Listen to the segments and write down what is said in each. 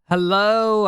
Hello.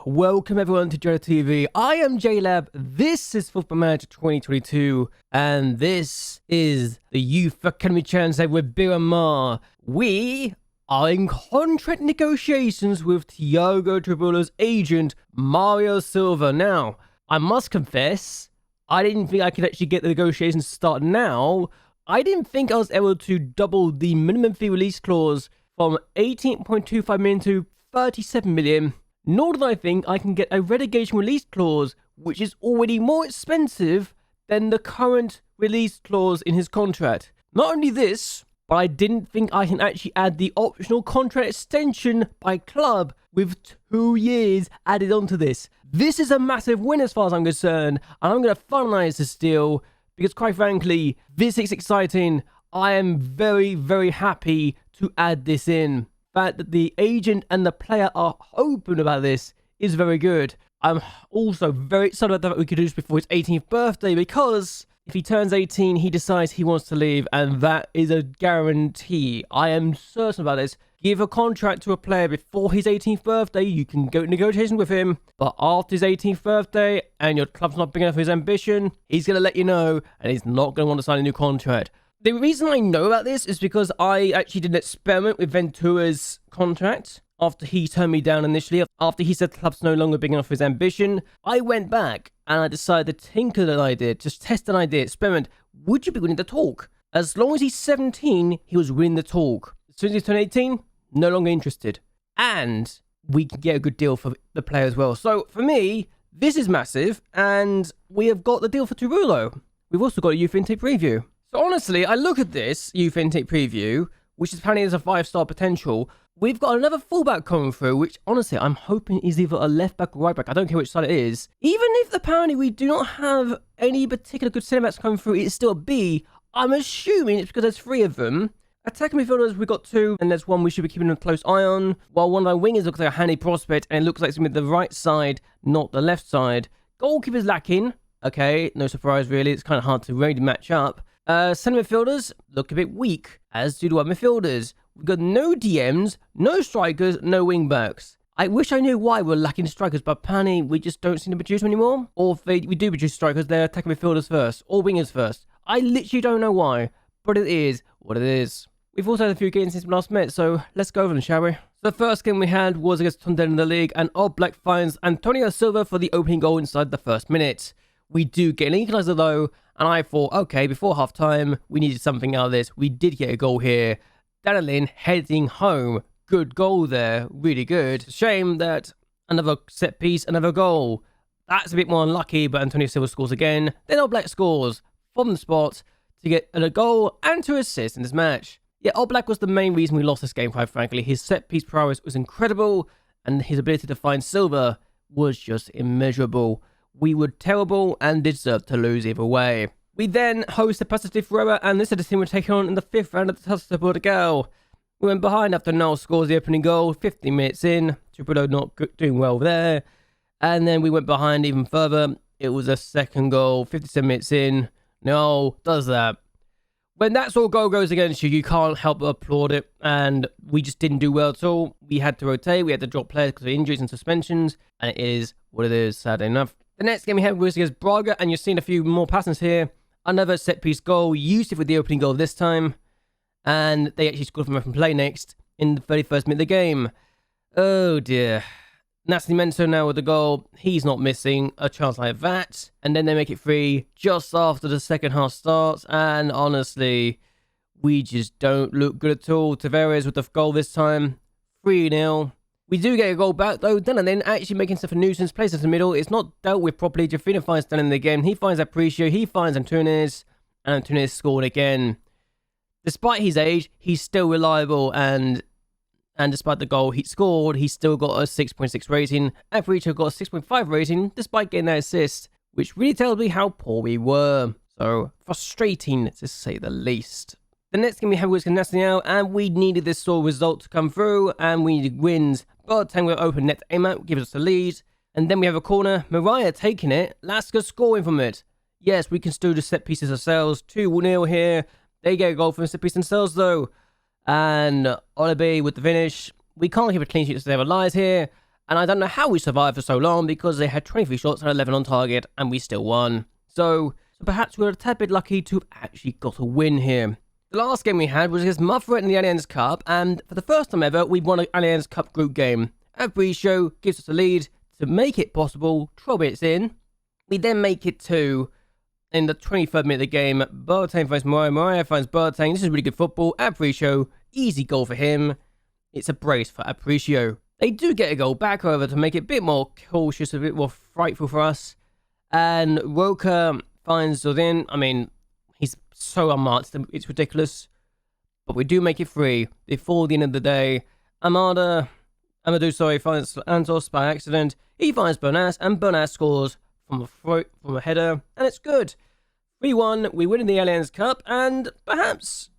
Welcome everyone to JLABTV. I am JLAB. This is Football Manager 2022, and this is the Youth Academy Challenge with Beira-Mar. We are in contract negotiations with Tiago Trabulo's agent, Mario Silva. Now, I must confess, I didn't think I could actually get the negotiations to start now. I didn't think I was able to double the minimum fee release clause from 18.25 million to 37 million, nor did I think I can get a relegation release clause, which is already more expensive than the current release clause in his contract. Not only this, but I didn't think I can actually add the optional contract extension by club with 2 years added onto this. This is a massive win as far as I'm concerned, and I'm going to finalize this deal because, quite frankly, this is exciting. I am very happy to add this in. The fact that the agent and the player are open about this is very good. I'm also very excited about that we could do this before his 18th birthday, because if he turns 18, he decides he wants to leave, and that is a guarantee. I am certain about this. Give a contract to a player before his 18th birthday, you can go to negotiation with him, but after his 18th birthday and your club's not big enough for his ambition, he's going to let you know, and he's not going to want to sign a new contract. The reason I know about this is because I actually did an experiment with Ventura's contract after he turned me down initially. After he said the club's no longer big enough for his ambition, I went back and I decided to tinker an idea, just test an idea, experiment. Would you be willing to talk? As long as he's 17, he was willing to talk. As soon as he turned 18, no longer interested. And we can get a good deal for the player as well. So for me, this is massive, and we have got the deal for Trabulo. We've also got a youth intake preview. So honestly, I look at this youth intake preview, which is apparently has a 5-star potential. We've got another fullback coming through, which honestly, I'm hoping is either a left back or right back. I don't care which side it is. Even if apparently we do not have any particular good centre backs coming through, it's still a B. I'm assuming it's because there's 3 of them. Attacking midfielders, we've got 2, and there's 1 we should be keeping a close eye on. While one of our wingers looks like a handy prospect, and it looks like it's going to be the right side, not the left side. Goalkeeper's lacking. Okay, no surprise really. It's kind of hard to really match up. Centre midfielders look a bit weak, as do the other midfielders. We've got no DMs, no strikers, no wing backs. I wish I knew why we're lacking strikers, but apparently we just don't seem to produce them anymore. Or if we do produce strikers, they're attacking midfielders first, or wingers first. I literally don't know why, but it is what it is. We've also had a few games since we last met, so let's go over them, shall we? So the first game we had was against Tondela in the league, and Black finds Antonio Silva for the opening goal inside the first minute. We do get an equaliser though, and I thought, okay, before half-time, we needed something out of this. We did get a goal here. Danilin heading home. Good goal there. Really good. Shame that another set piece, another goal. That's a bit more unlucky, but Antonio Silva scores again. Then Black scores from the spot to get a goal and 2 assists in this match. Yeah, Black was the main reason we lost this game, quite frankly. His set piece prowess was incredible, and his ability to find Silva was just immeasurable. We were terrible and deserved to lose either way. We then host the Paso de Ferreira, and this is the team we're taking on in the 5th round of the Paso de Portugal. We went behind after Noel scores the opening goal, 15 minutes in. Trabulo not doing well there. And then we went behind even further. It was a second goal, 57 minutes in. Noel does that. When that sort of goal goes against you, you can't help but applaud it. And we just didn't do well at all. We had to rotate, we had to drop players because of injuries and suspensions. And it is what it is, sadly enough. The next game we had was against Braga, and you're seeing a few more passes here. Another set-piece goal, used it with the opening goal this time. And they actually scored from open play next in the 31st minute of the game. Oh dear. Nascimento now with the goal. He's not missing a chance like that. And then they make it free just after the second half starts. And honestly, we just don't look good at all. Tavares with the goal this time. 3-0. We do get a goal back though. Then actually making stuff a nuisance. Plays in the middle. It's not dealt with properly. Jafina finds Danilin again. He finds Aparicio. He finds Antunes. And Antunes scored again. Despite his age, he's still reliable, and despite the goal he scored, he's still got a 6.6 rating. Aparicio got a 6.5 rating, despite getting that assist, which really tells me how poor we were. So, frustrating, to say the least. The next game we had was against Nacional, and we needed this sort of result to come through, and we needed wins. But time we open net to aim at, gives us the lead. And then we have a corner, Mariah taking it, Lasker scoring from it. Yes, we can still do set pieces ourselves, 2-0 here. They get a goal from a set piece themselves though. And Olibe with the finish. We can't keep a clean sheet to save our lives here, and I don't know how we survived for so long because they had 23 shots and 11 on target, and we still won. So perhaps we were a tad bit lucky to have actually got a win here. The last game we had was against Motherwell in the Allianz Cup, and for the first time ever, we won an Allianz Cup group game. Aparicio gives us a lead to make it possible. 12 minutes in, we then make it 2 in the 23rd minute of the game. Boateng finds Mariah finds Boateng. This is really good football. Aparicio, easy goal for him. It's a brace for Aparicio. They do get a goal back, however, to make it a bit more cautious, a bit more frightful for us. And Roca finds Zodin. I mean, he's so unmarked, it's ridiculous. But we do make it 3 before the end of the day. Amadou finds Antos by accident. He finds Bonas, and Bonas scores from a header, and it's good. 3-1, we win in the Allianz Cup, and perhaps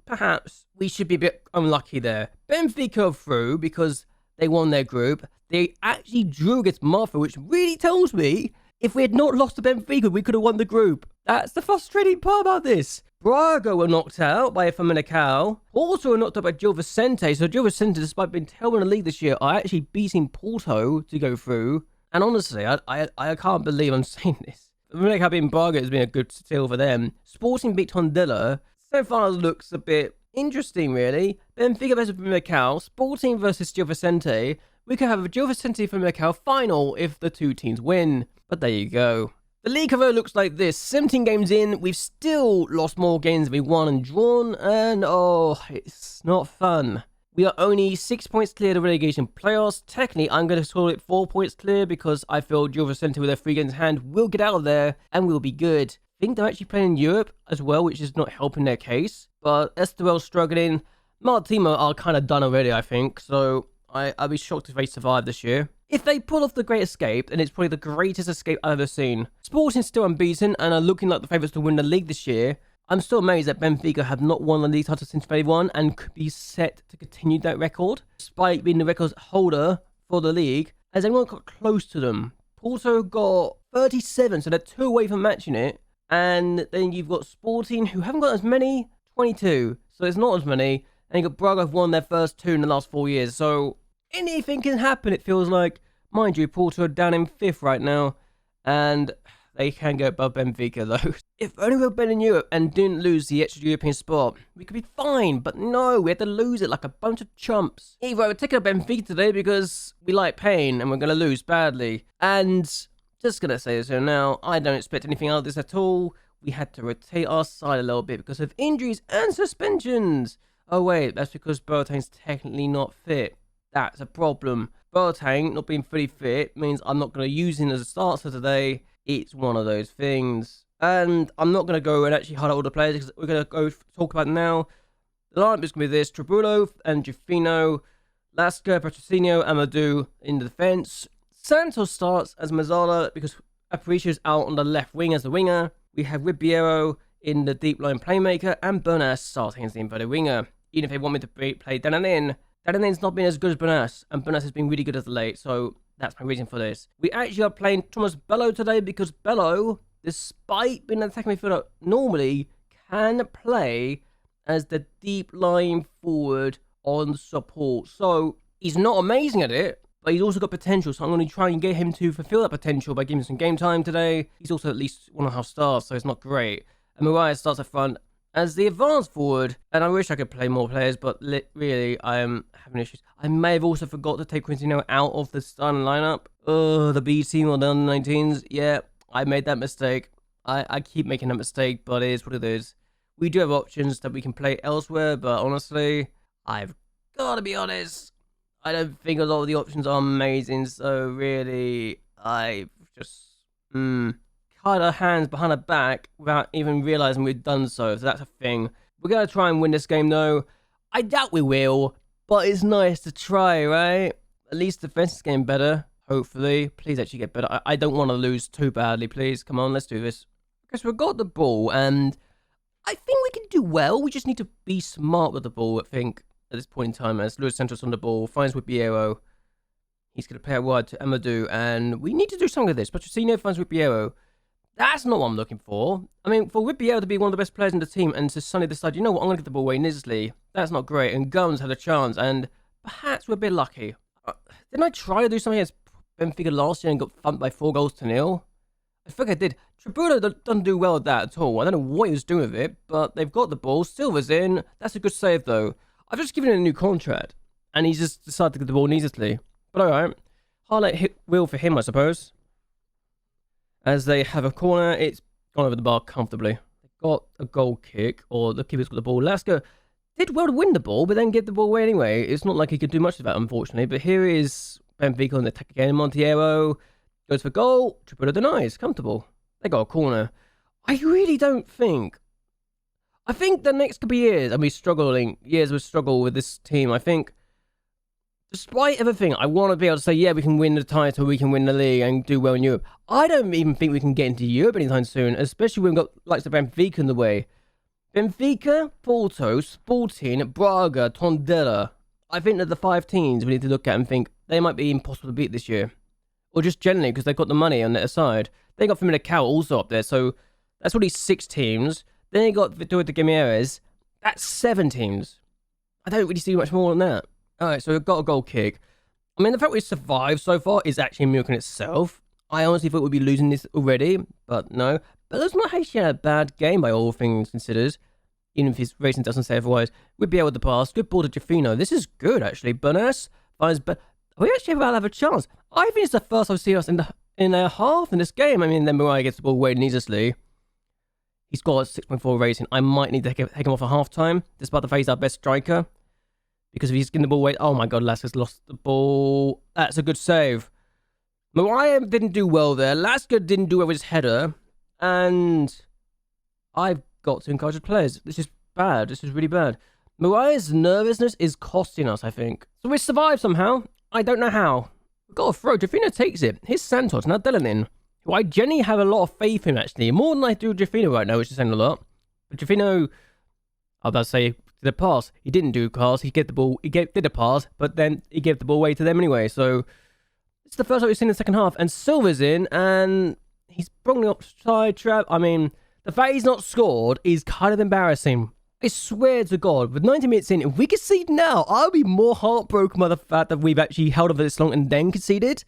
we should be a bit unlucky there. Benfica through because they won their group. They actually drew against Marfa, which really tells me if we had not lost to Benfica, we could have won the group. That's the frustrating part about this. Braga were knocked out by Famalicão. Porto were knocked out by Gil Vicente. So Gil Vicente, despite being terrible in the league this year, are actually beating Porto to go through. And honestly, I can't believe I'm saying this. Famalicão beating Braga has been a good steal for them. Sporting beat Tondela. Semi-finals looks a bit interesting, really. Benfica versus Famalicão. Sporting versus Gil Vicente. We could have a Gil Vicente Famalicão final if the two teams win. But there you go. The league cover looks like this. 17 games in, we've still lost more games than we won and drawn, and oh, it's not fun. We are only 6 points clear of the relegation playoffs. Technically, I'm going to call it 4 points clear because I feel Gil Vicente with their 3 games in hand will get out of there and we'll be good. I think they're actually playing in Europe as well, which is not helping their case. But Estoril's struggling. Martimo are kind of done already, I think, so I'll be shocked if they survive this year. If they pull off the Great Escape, then it's probably the greatest escape I've ever seen. Sporting's still unbeaten and are looking like the favourites to win the league this year. I'm still amazed that Benfica have not won the league title since 2021 and could be set to continue that record. Despite being the record holder for the league, has anyone got close to them? Porto got 37, so they're 2 away from matching it. And then you've got Sporting, who haven't got as many, 22. So it's not as many. And you've got Braga, who've won their first 2 in the last 4 years. So anything can happen, it feels like. Mind you, Porto are down in 5th right now, and they can go above Benfica, though. If only we'd been in Europe and didn't lose the extra European spot, we could be fine, but no, we had to lose it like a bunch of chumps. Anyway, we're taking up Benfica today because we like pain, and we're going to lose badly. And just going to say this here now, I don't expect anything out of this at all. We had to rotate our side a little bit because of injuries and suspensions. Oh wait, that's because Boateng's technically not fit. That's a problem. Boateng not being fully fit means I'm not going to use him as a starter today. It's one of those things. And I'm not going to go and actually highlight all the players because we're going to go talk about them now. The lineup is going to be this: Trabulo and Jufino, Lasca, Patrocinio, Amadou in the defence. Santos starts as Mazzala because Aparicio's out on the left wing as the winger. We have Ribeiro in the deep line playmaker and Bonas starting as the inverted winger. Even if they want me to play down and in, Dananin's not been as good as Bonas, and Bonas has been really good as of late, so that's my reason for this. We actually are playing Thomas Bello today because Bello, despite being an attacking midfielder, normally can play as the deep line forward on support. So he's not amazing at it, but he's also got potential, so I'm going to try and get him to fulfill that potential by giving him some game time today. He's also at least 1.5 stars, so it's not great. And Mariah starts up front as the advanced forward, and I wish I could play more players, but really, I am having issues. I may have also forgot to take Quintino out of the starting lineup. Oh, the B team or the under-19s. Yeah, I made that mistake. I keep making that mistake, but it is what it is. We do have options that we can play elsewhere, but honestly, I've got to be honest, I don't think a lot of the options are amazing, so really, I've just, hide our hands behind our back without even realizing we've done so that's a thing. We're going to try and win this game, though. I doubt we will, but it's nice to try, right? At least the defense is getting better, hopefully. Please actually get better. I don't want to lose too badly, please. Come on, let's do this. Because we've got the ball, and I think we can do well. We just need to be smart with the ball, I think, at this point in time. As Luis Santos on the ball, finds with Ribeiro. He's going to play it wide to Amadou, and we need to do something with this. Patrocinio finds with Ribeiro. That's not what I'm looking for. I mean, for Ribeiro to be one of the best players in the team and to suddenly decide, you know what, I'm going to get the ball away easily. That's not great. And Guns had a chance. And perhaps we're a bit lucky. Didn't I try to do something against Benfica last year and got thumped by 4-0? I think I did. Trabulo doesn't do well at that at all. I don't know what he was doing with it, but they've got the ball. Silva's in. That's a good save, though. I've just given him a new contract, and he's just decided to get the ball needlessly. But alright. Highlight hit wheel for him, I suppose. As they have a corner, it's gone over the bar comfortably. They got a goal kick, or the keeper's got the ball. Lasco did well to win the ball, but then give the ball away anyway. It's not like he could do much of that, unfortunately. But here is Benfica on the attack again. Monteiro goes for goal. Trabulo denies. Comfortable. They got a corner. I really don't think... I think the next couple of years, I'll be struggling. Years will struggle with this team. I think, despite everything, I want to be able to say, yeah, we can win the title, we can win the league, and do well in Europe. I don't even think we can get into Europe anytime soon, especially when we've got likes of Benfica in the way. Benfica, Porto, Sporting, Braga, Tondela. I think they're the 5 teams we need to look at and think they might be impossible to beat this year. Or just generally, because they've got the money on their side. They got Formidable also up there, so that's already 6 teams. Then you got Vitória de Guimarães. That's 7 teams. I don't really see much more than that. Alright, so we've got a goal kick. I mean, the fact we survived so far is actually a miracle in itself. I honestly thought we'd be losing this already, but no. But that's not actually a bad game by all things considered. Even if his racing doesn't say otherwise. We'd be able to pass. Good ball to Jafino. This is good, actually. Bernas finds... We actually about have a chance. I think it's the first I've seen us in a half in this game. I mean, then Mariah gets the ball away needlessly. He's got a 6.4 rating. I might need to take him off at half-time, despite the fact he's our best striker. Because if he's getting the ball away... Oh my god, Lasco's lost the ball. That's a good save. Mariah didn't do well there. Lasco didn't do well with his header. And I've got to encourage the players. This is bad. This is really bad. Mariah's nervousness is costing us, I think. So we survived somehow. I don't know how. We've got a throw. Jafino takes it. Here's Santos, now Delanin. Who I genuinely have a lot of faith in, actually. More than I do Jafino right now, which is saying a lot. But Jafino, I was about to say, did a pass. He didn't do a pass. He gave the ball. Did a pass, but then he gave the ball away to them anyway. So it's the first time we've seen in the second half. And Silva's in, and he's brought the offside trap. I mean, the fact he's not scored is kind of embarrassing. I swear to God, with 90 minutes in, if we concede now, I'll be more heartbroken by the fact that we've actually held on for this long and then conceded.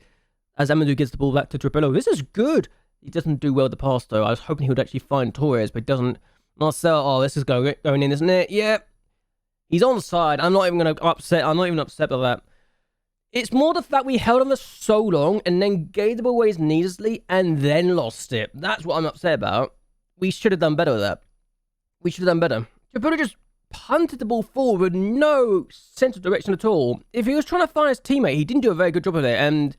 As Amadou gets the ball back to Trabulo. This is good. He doesn't do well with the pass, though. I was hoping he would actually find Torres, but he doesn't. Marcel, oh, this is going in, isn't it? Yeah. He's onside. I'm not even going to upset. I'm not even upset by that. It's more the fact we held on for so long and then gave the ball away needlessly and then lost it. That's what I'm upset about. We should have done better with that. We should have done better. Trabulo just punted the ball forward with no sense of direction at all. If he was trying to find his teammate, he didn't do a very good job of it, and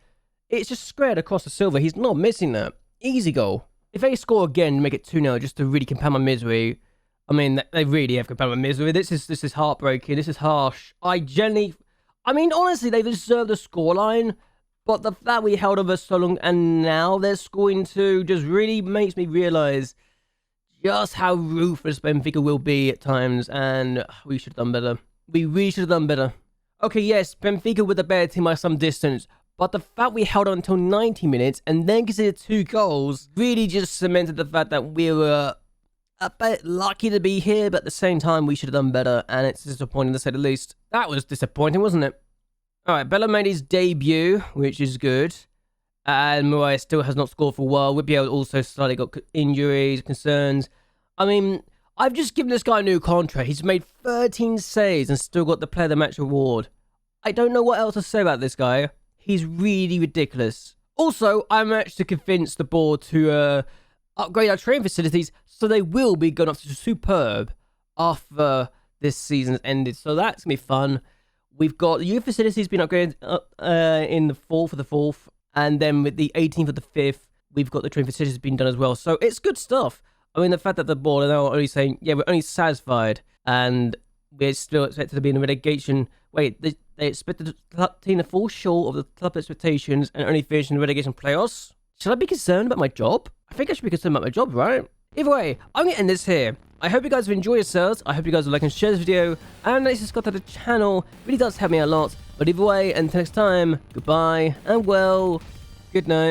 it's just squared across the Silva. He's not missing that. Easy goal. If they score again, make it 2-0 just to really compound my misery. I mean, they really have compounded my misery. This is heartbreaking. This is harsh. I mean, honestly, they deserve the scoreline. But the fact we held over so long and now they're scoring 2 just really makes me realise just how ruthless Benfica will be at times. And we should have done better. We really should have done better. Okay, yes, Benfica were the better team by some distance. But the fact we held on until 90 minutes and then considered 2 goals really just cemented the fact that we were a bit lucky to be here, but at the same time, we should have done better, and it's disappointing to say the least. That was disappointing, wasn't it? Alright, Bella made his debut, which is good. And Mariah still has not scored for a while. Whitbiel also slightly got injuries, concerns. I mean, I've just given this guy a new contract. He's made 13 saves and still got the Player of the Match award. I don't know what else to say about this guy. He's really ridiculous. Also, I managed to convince the board to upgrade our training facilities so they will be going up to superb after this season's ended. So that's going to be fun. We've got youth facilities being upgraded in the 4th for the 4th. And then with the 18th of the 5th, we've got the training facilities being done as well. So it's good stuff. I mean, the fact that the board are now only saying, yeah, we're only satisfied. And we're still expected to be in the relegation. Wait, they expected the club team to fall short of the club expectations and only finish in the relegation playoffs? Should I be concerned about my job? I think I should be concerned about my job, right? Either way, I'm going to end this here. I hope you guys have enjoyed yourselves. I hope you guys will like and share this video. And if you subscribe to the channel, it really does help me a lot. But either way, until next time, goodbye and well, good night.